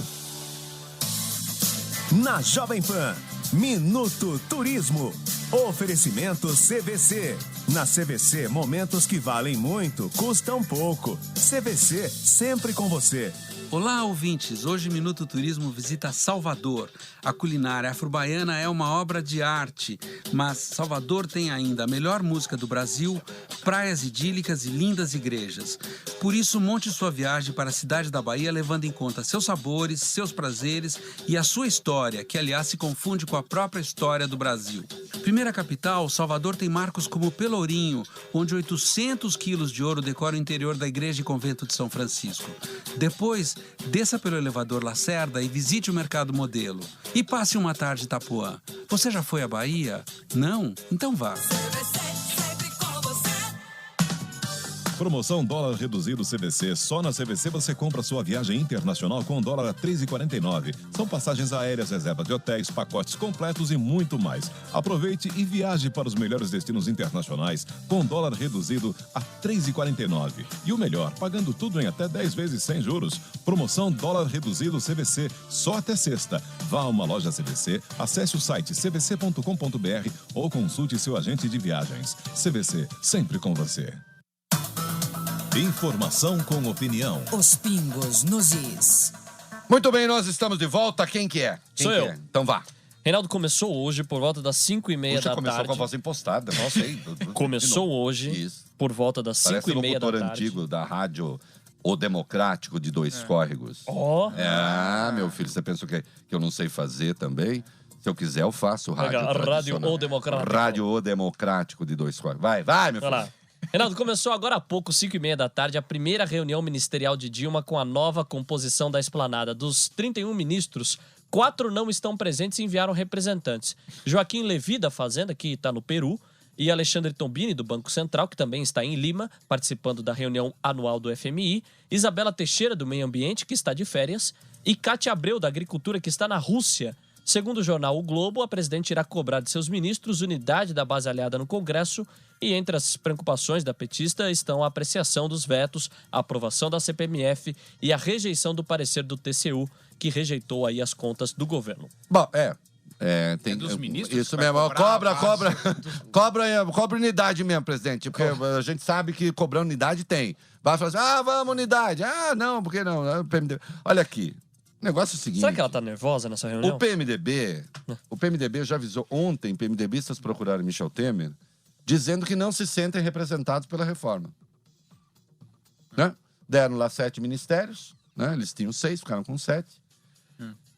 Na Jovem Pan, Minuto Turismo. Oferecimento CVC. Na CVC, momentos que valem muito, custam pouco. CVC, sempre com você. Olá, ouvintes! Hoje Minuto Turismo visita Salvador. A culinária afro-baiana é uma obra de arte, mas Salvador tem ainda a melhor música do Brasil, praias idílicas e lindas igrejas. Por isso, monte sua viagem para a cidade da Bahia levando em conta seus sabores, seus prazeres e a sua história, que aliás se confunde com a própria história do Brasil. Primeira capital, Salvador tem marcos como Pelourinho, onde 800 quilos de ouro decoram o interior da igreja e convento de São Francisco. Depois, desça pelo elevador Lacerda e visite o Mercado Modelo. E passe uma tarde em Itapuã. Você já foi à Bahia? Não? Então vá. Promoção dólar reduzido CVC. Só na CVC você compra sua viagem internacional com dólar a 3,49. São passagens aéreas, reserva de hotéis, pacotes completos e muito mais. Aproveite e viaje para os melhores destinos internacionais com dólar reduzido a 3,49. E o melhor, pagando tudo em até 10 vezes sem juros. Promoção dólar reduzido CVC. Só até sexta. Vá a uma loja CVC, acesse o site cvc.com.br ou consulte seu agente de viagens. CVC, sempre com você. Informação com opinião. Os pingos nos is. Muito bem, nós estamos de volta. Quem que é? Sou eu. Então vá. Reinaldo, começou hoje por volta das 5h30 da começou tarde. com a voz impostada, não sei. Começou hoje por volta das 5h30 da tarde. Parece o locutor antigo da rádio O Democrático de Dois Córregos. Ó. Meu filho, você pensa que eu não sei fazer também? Se eu quiser, eu faço rádio Rádio O Democrático. Rádio O Democrático de Dois Córregos. Vai, meu filho. Vai lá. Reinaldo, começou agora há pouco, 5h30 da tarde, a primeira reunião ministerial de Dilma com a nova composição da esplanada. Dos 31 ministros, 4 não estão presentes e enviaram representantes. Joaquim Levy, da Fazenda, que está no Peru, e Alexandre Tombini, do Banco Central, que também está em Lima, participando da reunião anual do FMI, Isabela Teixeira, do Meio Ambiente, que está de férias, e Cátia Abreu, da Agricultura, que está na Rússia. Segundo o jornal O Globo, a presidente irá cobrar de seus ministros unidade da base aliada no Congresso e entre as preocupações da petista estão a apreciação dos vetos, a aprovação da CPMF e a rejeição do parecer do TCU, que rejeitou aí as contas do governo. Bom, tem dos ministros isso que vai mesmo. cobrar Cobra unidade mesmo, presidente. Porque a gente sabe que cobrando unidade tem. Vai falar assim, vamos unidade. Não, por que não? Olha aqui. O negócio é o seguinte... Será que ela tá nervosa nessa reunião? O PMDB já avisou ontem, PMDBistas procuraram Michel Temer, dizendo que não se sentem representados pela reforma. Né? Deram lá 7 ministérios, né? Eles tinham 6, ficaram com 7.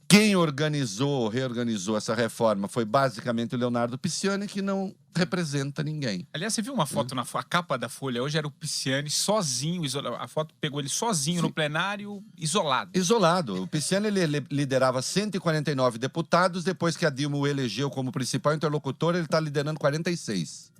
Quem reorganizou essa reforma foi basicamente o Leonardo Pisciani, que não representa ninguém. Aliás, você viu uma foto na capa da Folha? Hoje era o Pisciani sozinho, a foto pegou ele sozinho no plenário, isolado. Isolado. O Pisciani ele liderava 149 deputados, depois que a Dilma o elegeu como principal interlocutor, ele está liderando 46.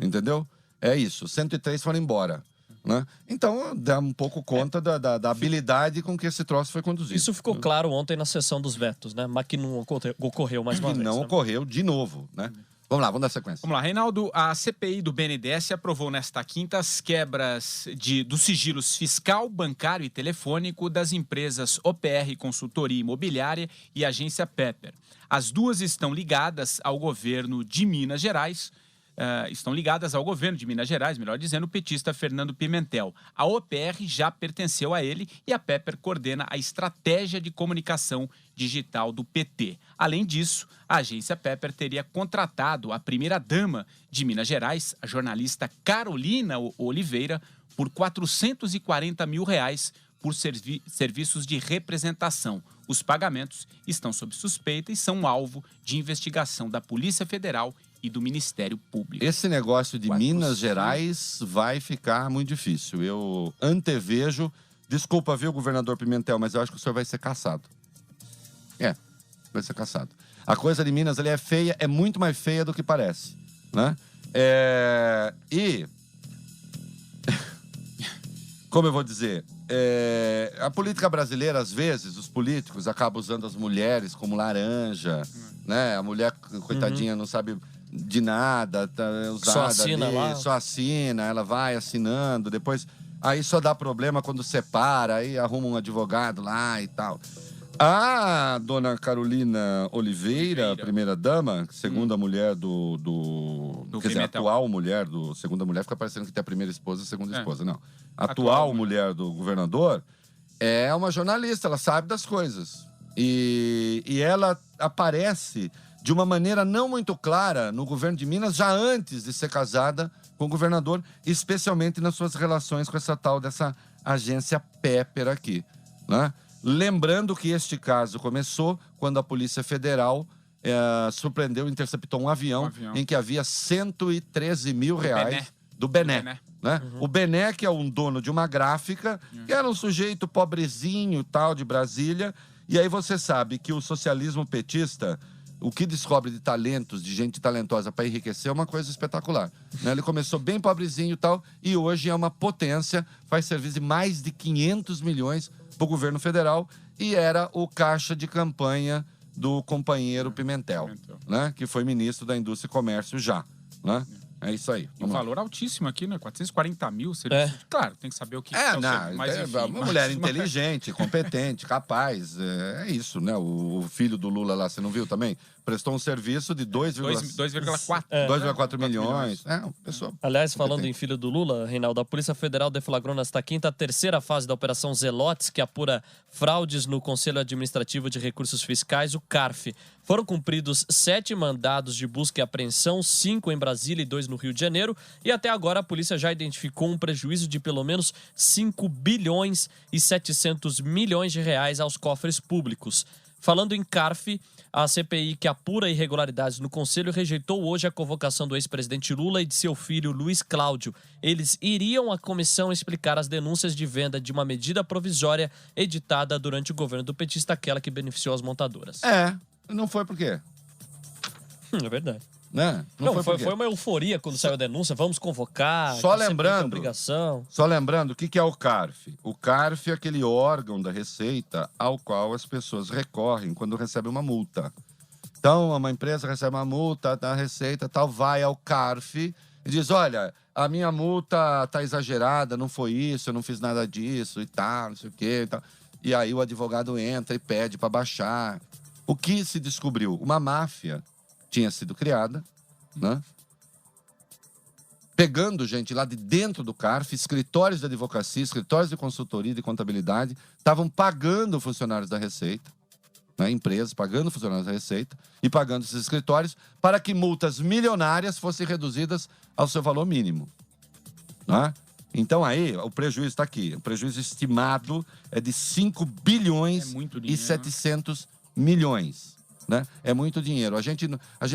Entendeu? É isso. 103 foram embora. Né? Então, dá um pouco conta da habilidade com que esse troço foi conduzido. Isso ficou claro ontem na sessão dos vetos, né? Mas que não ocorreu mais uma vez. Não ocorreu de novo, né? Vamos lá, vamos dar sequência. Vamos lá, Reinaldo. A CPI do BNDES aprovou nesta quinta as quebras dos sigilos fiscal, bancário e telefônico das empresas OPR Consultoria Imobiliária e Agência Pepper. As duas estão ligadas ao governo de Minas Gerais, melhor dizendo, o petista Fernando Pimentel. A OPR já pertenceu a ele e a Pepper coordena a estratégia de comunicação digital do PT. Além disso, a agência Pepper teria contratado a primeira-dama de Minas Gerais, a jornalista Carolina Oliveira, por R$440 mil por serviços de representação. Os pagamentos estão sob suspeita e são alvo de investigação da Polícia Federal e do Ministério Público. Esse negócio de Minas Gerais vai ficar muito difícil. Eu antevejo... Desculpa, viu, governador Pimentel, mas eu acho que o senhor vai ser cassado. Vai ser cassado. A coisa de Minas ali é feia, é muito mais feia do que parece, né? Como eu vou dizer... a política brasileira, às vezes, os políticos acabam usando as mulheres como laranja, né? A mulher, coitadinha, não sabe de nada, tá usada só assina ali, lá. só assina, ela vai assinando, depois... Aí só dá problema quando separa, aí arruma um advogado lá e tal. A dona Carolina Oliveira, primeira-dama, segunda mulher quer dizer, atual mulher do... Segunda mulher fica parecendo que tem a primeira esposa e a segunda esposa, não. Atual mulher do governador é uma jornalista, ela sabe das coisas. E ela aparece de uma maneira não muito clara no governo de Minas, já antes de ser casada com o governador, especialmente nas suas relações com essa tal dessa agência Pepper aqui, né? Lembrando que este caso começou quando a Polícia Federal surpreendeu, interceptou um avião em que havia R$113 mil do Bené. Né? O Bené, que é um dono de uma gráfica, que era um sujeito pobrezinho tal de Brasília, e aí você sabe que o socialismo petista, o que descobre de talentos, de gente talentosa para enriquecer é uma coisa espetacular, né? Ele começou bem pobrezinho e tal, e hoje é uma potência, faz serviço de mais de 500 milhões para o governo federal, e era o caixa de campanha do companheiro Pimentel, né? Que foi ministro da Indústria e Comércio já, né? É isso aí. Um valor altíssimo aqui, né? 440 mil. Claro, tem que saber o que uma mulher inteligente, competente, capaz. É isso, né? O filho do Lula lá, você não viu também? prestou um serviço de 2,4. 2,4 milhões. Pessoa. Aliás, falando em filho do Lula, Reinaldo, a Polícia Federal deflagrou nesta quinta a terceira fase da Operação Zelotes, que apura fraudes no Conselho Administrativo de Recursos Fiscais, o CARF. Foram cumpridos 7 mandados de busca e apreensão, 5 em Brasília e 2 no Rio de Janeiro. E até agora a polícia já identificou um prejuízo de pelo menos 5 bilhões e 700 milhões de reais aos cofres públicos. Falando em CARF, a CPI que apura irregularidades no Conselho rejeitou hoje a convocação do ex-presidente Lula e de seu filho Luiz Cláudio. Eles iriam à comissão explicar as denúncias de venda de uma medida provisória editada durante o governo do petista, aquela que beneficiou as montadoras. Não foi por quê? É verdade. Né? Não, foi uma euforia quando saiu a denúncia. Vamos convocar. Só que sempre lembrando, tem obrigação. o que é o CARF? O CARF é aquele órgão da Receita ao qual as pessoas recorrem quando recebem uma multa. Então, uma empresa recebe uma multa da Receita, tal, vai ao CARF e diz, olha, a minha multa tá exagerada, não foi isso, eu não fiz nada disso e tal, não sei o quê. E tal. E aí o advogado entra e pede para baixar. O que se descobriu? Uma máfia tinha sido criada, né? Pegando gente lá de dentro do CARF, escritórios de advocacia, escritórios de consultoria e de contabilidade, estavam pagando funcionários da Receita, né? Empresas pagando funcionários da Receita e pagando esses escritórios para que multas milionárias fossem reduzidas ao seu valor mínimo, né? Então aí, o prejuízo está aqui. O prejuízo estimado é de 5 bilhões e 700 milhões. Né? É muito dinheiro. A gente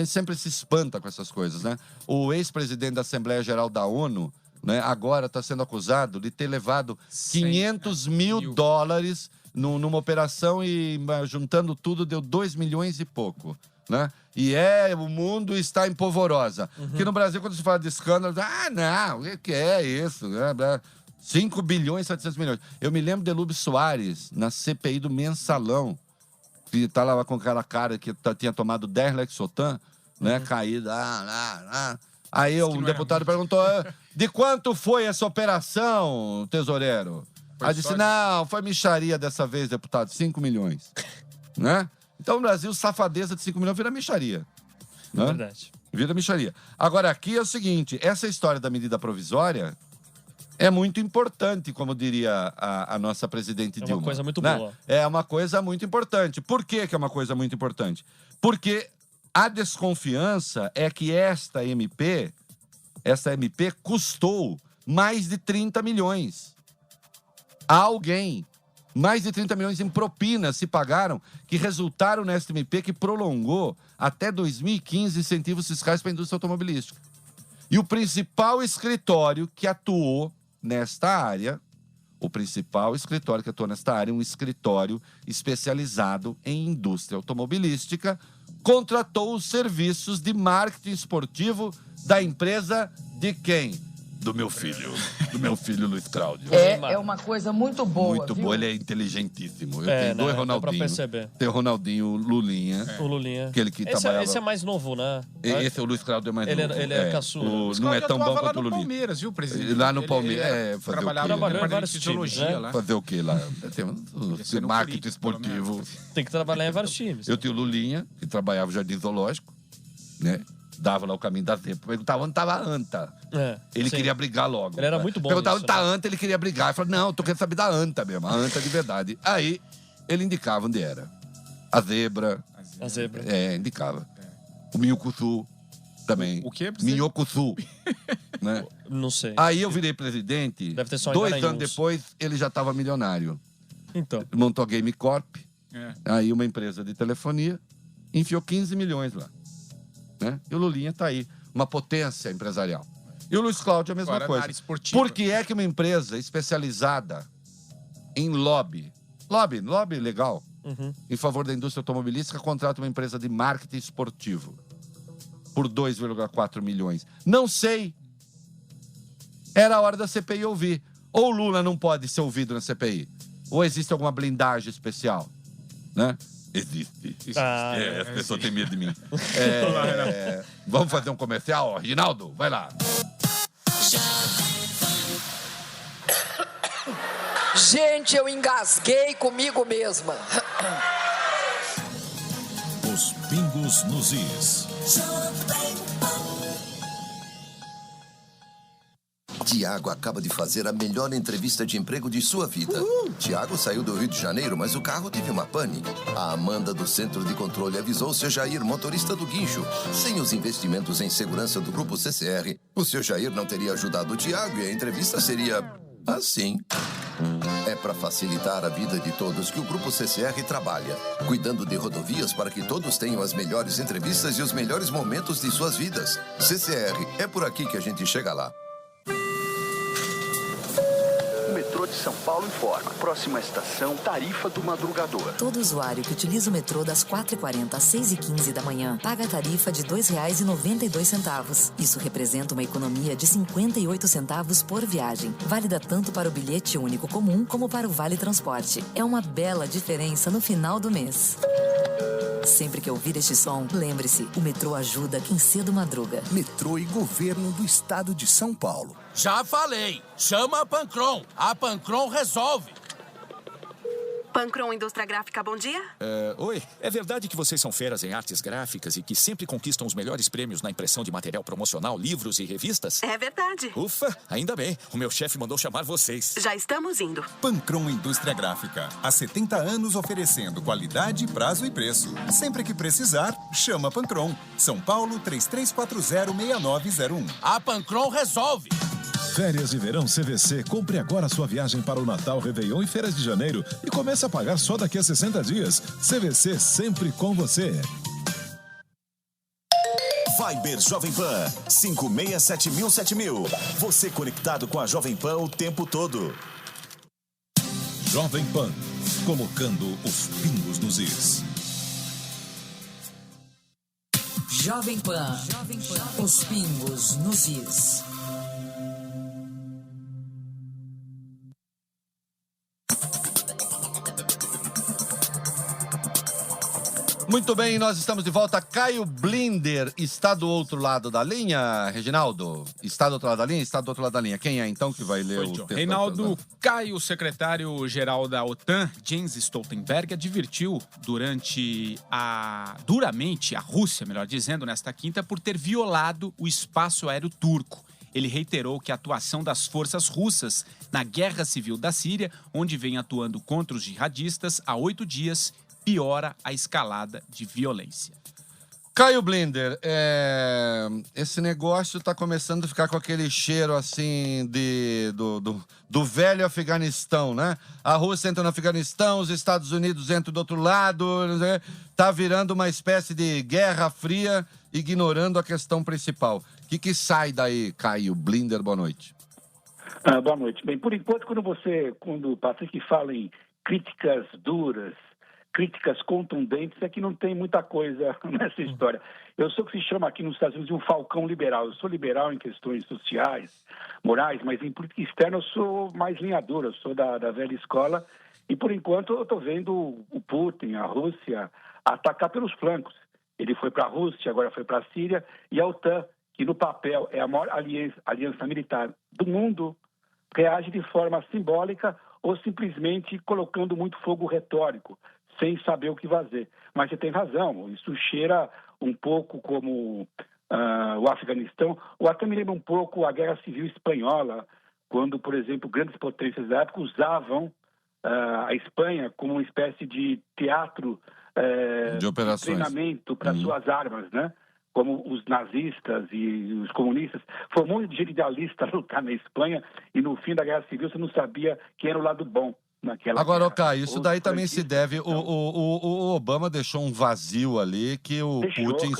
sempre se espanta com essas coisas, né? O ex-presidente da Assembleia Geral da ONU, né, agora está sendo acusado de ter levado 500 mil dólares numa operação e juntando tudo deu 2 milhões e pouco, né? E o mundo está em polvorosa. Porque no Brasil, quando se fala de escândalo, não, o que é isso? 5 bilhões e 700 milhões. Eu me lembro de Lube Soares, na CPI do Mensalão, que tá lá com aquela cara que tinha tomado 10 Lexotan, né, caído. Aí o deputado perguntou, de quanto foi essa operação, tesoureiro? Aí disse, não, foi mixaria dessa vez, deputado, 5 milhões. Né? Então, no Brasil, safadeza de 5 milhões vira mixaria. Né? Verdade. Vira mixaria. Agora, aqui é o seguinte, essa história da medida provisória é muito importante, como diria a nossa presidente Dilma. É uma coisa muito boa. É uma coisa muito importante. Por que é uma coisa muito importante? Porque a desconfiança é que esta MP custou mais de 30 milhões a alguém. Mais de 30 milhões em propinas se pagaram, que resultaram nesta MP que prolongou até 2015 incentivos fiscais para a indústria automobilística. E o principal escritório que atuou nesta área, um escritório especializado em indústria automobilística, contratou os serviços de marketing esportivo da empresa de quem? Do meu filho Luiz Cláudio. É uma coisa muito boa. Muito viu? boa, ele é inteligentíssimo. Eu tenho dois Ronaldinho. Dá pra perceber. Tem o Ronaldinho Lulinha. O Lulinha. Aquele que trabalhava... Esse é mais novo, né? Esse é o Luiz Cláudio, é mais novo. Ele é caçula. Não é tão bom quanto o Lulinha. Lá no Palmeiras, viu, presidente? Lá no Palmeiras, fazer trabalhou em vários times, né? lá. Fazer o quê lá? Tem marketing esportivo. Tem que trabalhar em vários times. Eu tenho o Lulinha, que trabalhava no Jardim Zoológico, né? Dava lá o caminho da zebra. Perguntava onde estava a anta. Ele queria brigar logo. Ele era muito bom. Perguntava onde está a anta, ele queria brigar. Eu falei, não, eu tô querendo saber da anta mesmo, a anta de verdade. Aí, ele indicava onde era. A zebra. A zebra. Indicava. O Minhocuçu também. O quê? Minhocuçu. Né? Não sei. Aí eu virei presidente. Deve ter só 2 anos depois, ele já estava milionário. Então. Montou a Game Corp. Aí uma empresa de telefonia. Enfiou 15 milhões lá. Né? E o Lulinha tá aí, uma potência empresarial. E o Luiz Cláudio é a mesma coisa. Por que é que uma empresa especializada em lobby legal, em favor da indústria automobilística, contrata uma empresa de marketing esportivo por 2,4 milhões? Não sei. Era a hora da CPI ouvir. Ou o Lula não pode ser ouvido na CPI, ou existe alguma blindagem especial, né? Existe. As pessoas têm medo de mim. Vamos fazer um comercial? Reginaldo, vai lá. Gente, eu engasguei comigo mesma. Os Pingos nos Is. Tiago acaba de fazer a melhor entrevista de emprego de sua vida. Tiago saiu do Rio de Janeiro, mas o carro teve uma pane. A Amanda do Centro de Controle avisou o seu Jair, motorista do guincho. Sem os investimentos em segurança do Grupo CCR, o seu Jair não teria ajudado o Tiago e a entrevista seria assim. É para facilitar a vida de todos que o Grupo CCR trabalha, cuidando de rodovias para que todos tenham as melhores entrevistas e os melhores momentos de suas vidas. CCR, é por aqui que a gente chega lá. O metrô de São Paulo informa. Próxima estação, tarifa do madrugador. Todo usuário que utiliza o metrô das 4h40 às 6h15 da manhã paga a tarifa de R$ 2,92. Isso representa uma economia de 58 centavos por viagem. Válida tanto para o bilhete único comum como para o Vale Transporte. É uma bela diferença no final do mês. Sempre que ouvir este som, lembre-se, o metrô ajuda quem cedo madruga. Metrô e Governo do Estado de São Paulo. Já falei, chama a Pancron. A Pancron resolve. Pancron Indústria Gráfica, bom dia. Oi, é verdade que vocês são feras em artes gráficas e que sempre conquistam os melhores prêmios na impressão de material promocional, livros e revistas? É verdade. Ufa, ainda bem. O meu chefe mandou chamar vocês. Já estamos indo. Pancron Indústria Gráfica. Há 70 anos oferecendo qualidade, prazo e preço. Sempre que precisar, chama Pancron. São Paulo, 3340-6901. A Pancron resolve. Férias de verão CVC. Compre agora sua viagem para o Natal, Réveillon e Férias de Janeiro e comece a pagar só daqui a 60 dias. CVC sempre com você. Viber Jovem Pan 567070. Você conectado com a Jovem Pan o tempo todo. Jovem Pan, colocando os pingos nos is. Jovem Pan, os pingos nos is. Muito bem, nós estamos de volta. Caio Blinder está do outro lado da linha, Reginaldo? Está do outro lado da linha? Está do outro lado da linha. Quem é, então, que vai ler o texto? Reinaldo, Caio, secretário-geral da OTAN, Jens Stoltenberg, advertiu duramente duramente a Rússia, melhor dizendo, nesta quinta, por ter violado o espaço aéreo turco. Ele reiterou que a atuação das forças russas na guerra civil da Síria, onde vem atuando contra os jihadistas há 8 dias, piora a escalada de violência. Caio Blinder, esse negócio está começando a ficar com aquele cheiro assim do velho Afeganistão, né? A Rússia entra no Afeganistão, os Estados Unidos entram do outro lado, né? Tá virando uma espécie de guerra fria, ignorando a questão principal. O que sai daí, Caio Blinder? Boa noite. Boa noite. Bem, por enquanto, quando o Patrick fala em críticas duras, críticas contundentes, é que não tem muita coisa nessa história. Eu sou o que se chama aqui nos Estados Unidos de um falcão liberal. Eu sou liberal em questões sociais, morais, mas em política externa eu sou mais linha dura, eu sou da velha escola. E, por enquanto, eu estou vendo o Putin, a Rússia, atacar pelos flancos. Ele foi para a Rússia, agora foi para a Síria, e a OTAN, que no papel é a maior aliança militar do mundo, reage de forma simbólica ou simplesmente colocando muito fogo retórico, sem saber o que fazer. Mas você tem razão, isso cheira um pouco como o Afeganistão, ou até me lembra um pouco a Guerra Civil Espanhola, quando, por exemplo, grandes potências da época usavam a Espanha como uma espécie de teatro de treinamento para suas armas, né? Como os nazistas e os comunistas. Foi um monte de gente idealista lutar na Espanha e no fim da Guerra Civil você não sabia quem era o lado bom. Agora, Caio, isso daí também se deve... O Obama deixou um vazio ali que o Putin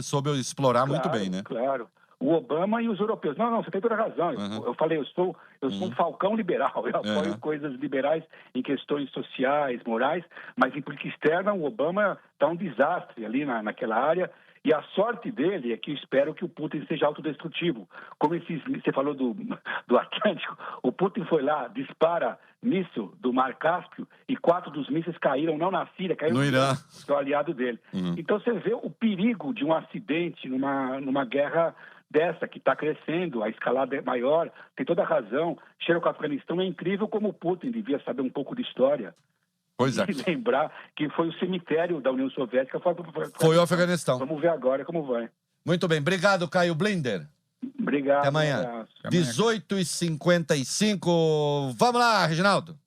soube explorar muito bem, né? Claro. O Obama e os europeus. Não, você tem toda a razão. Eu falei, eu sou um falcão liberal. Eu apoio coisas liberais em questões sociais, morais, mas em política externa o Obama está um desastre ali naquela área. E a sorte dele é que eu espero que o Putin seja autodestrutivo. Como você falou do Atlântico, o Putin foi lá, dispara míssil do Mar Cáspio e 4 dos mísseis caíram, não na Síria, caíram no Irã, que é o aliado dele. Então você vê o perigo de um acidente numa guerra dessa, que está crescendo, a escalada é maior, tem toda a razão. Cheira com o Afeganistão, é incrível como o Putin devia saber um pouco de história. Pois é. E lembrar que foi o cemitério da União Soviética. Foi o Afeganistão. Vamos ver agora como vai. Muito bem. Obrigado, Caio Blinder. Obrigado. Até amanhã. 18h55. Vamos lá, Reginaldo.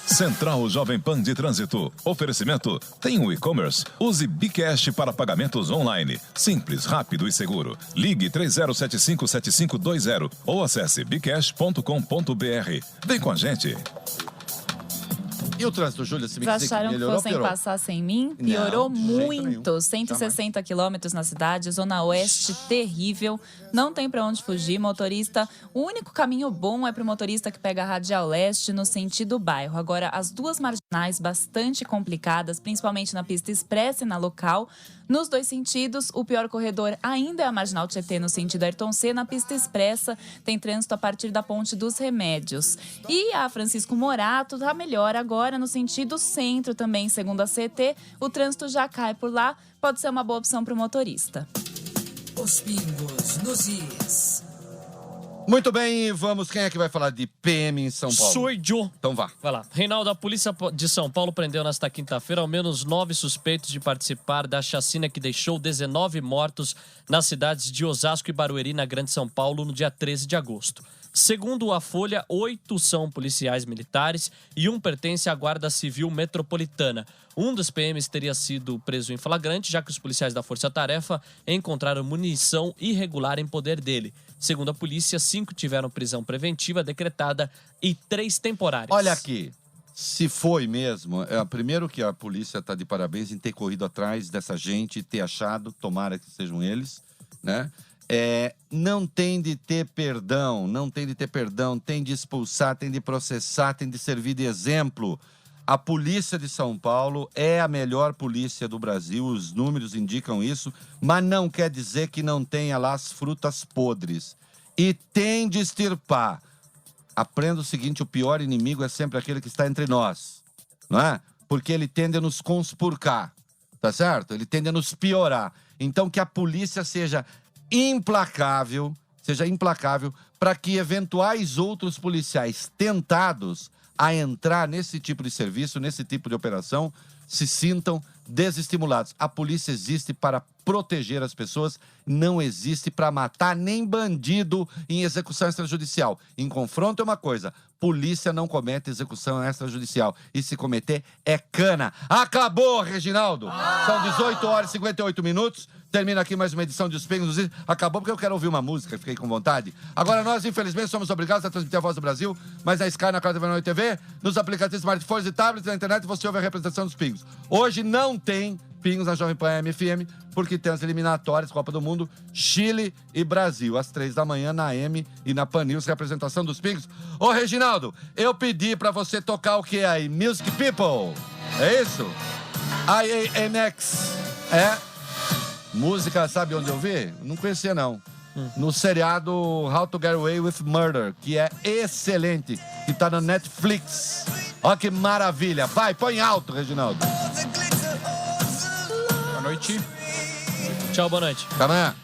Central Jovem Pan de Trânsito. Oferecimento. Tem um e-commerce? Use Bcash para pagamentos online. Simples, rápido e seguro. Ligue 30757520 ou acesse bcash.com.br. Vem com a gente. E o trânsito, Júlia? Vocês acharam que fossem passar sem mim? Piorou muito. 160 quilômetros na cidade, zona oeste terrível. Não tem pra onde fugir, motorista. O único caminho bom é pro motorista que pega a Radial Leste no sentido bairro. Agora, as duas marginais bastante complicadas, principalmente na pista expressa e na local. Nos dois sentidos, o pior corredor ainda é a Marginal Tietê no sentido Ayrton C. Na pista expressa, tem trânsito a partir da Ponte dos Remédios. E a Francisco Morato tá melhor agora no sentido centro também, segundo a CT. O trânsito já cai por lá, pode ser uma boa opção para o motorista. Os pingos nos is. Muito bem, vamos. Quem é que vai falar de PM em São Paulo? Sou eu. Então vá. Vai lá. Reinaldo, a polícia de São Paulo prendeu nesta quinta-feira ao menos 9 suspeitos de participar da chacina que deixou 19 mortos nas cidades de Osasco e Barueri, na Grande São Paulo, no dia 13 de agosto. Segundo a Folha, 8 são policiais militares e um pertence à Guarda Civil Metropolitana. Um dos PMs teria sido preso em flagrante, já que os policiais da Força Tarefa encontraram munição irregular em poder dele. Segundo a polícia, 5 tiveram prisão preventiva decretada e 3 temporárias. Olha aqui, se foi mesmo, primeiro que a polícia está de parabéns em ter corrido atrás dessa gente, ter achado, tomara que sejam eles, né? Não tem de ter perdão, tem de expulsar, tem de processar, tem de servir de exemplo. A polícia de São Paulo é a melhor polícia do Brasil, os números indicam isso, mas não quer dizer que não tenha lá as frutas podres. E tem de extirpar. Aprenda o seguinte, o pior inimigo é sempre aquele que está entre nós, não é? Porque ele tende a nos conspurcar, tá certo? Ele tende a nos piorar. Então que a polícia seja implacável para que eventuais outros policiais tentados a entrar nesse tipo de serviço, nesse tipo de operação, se sintam desestimulados. A polícia existe para proteger as pessoas, não existe para matar nem bandido em execução extrajudicial. Em confronto é uma coisa, polícia não comete execução extrajudicial. E se cometer, é cana. Acabou, Reginaldo! São 18 horas e 58 minutos. Termina aqui mais uma edição de Os Pingos. Acabou porque eu quero ouvir uma música, fiquei com vontade. Agora nós, infelizmente, somos obrigados a transmitir a Voz do Brasil, mas na Sky, na Casa da TV, nos aplicativos smartphones e tablets, na internet, você ouve a representação dos Pingos. Hoje não tem Pingos na Jovem Pan FM, porque tem as eliminatórias, Copa do Mundo, Chile e Brasil, às 3 da manhã na AM e na Pan News, representação dos Pingos. Ô, Reginaldo, eu pedi pra você tocar o que aí? Music People, é isso? IANX, música, sabe onde eu vi? Não conhecia, não. No seriado How to Get Away with Murder, que é excelente, que tá na Netflix. Ó que maravilha. Vai, põe alto, Reginaldo. Boa noite. Tchau, boa noite. Até amanhã.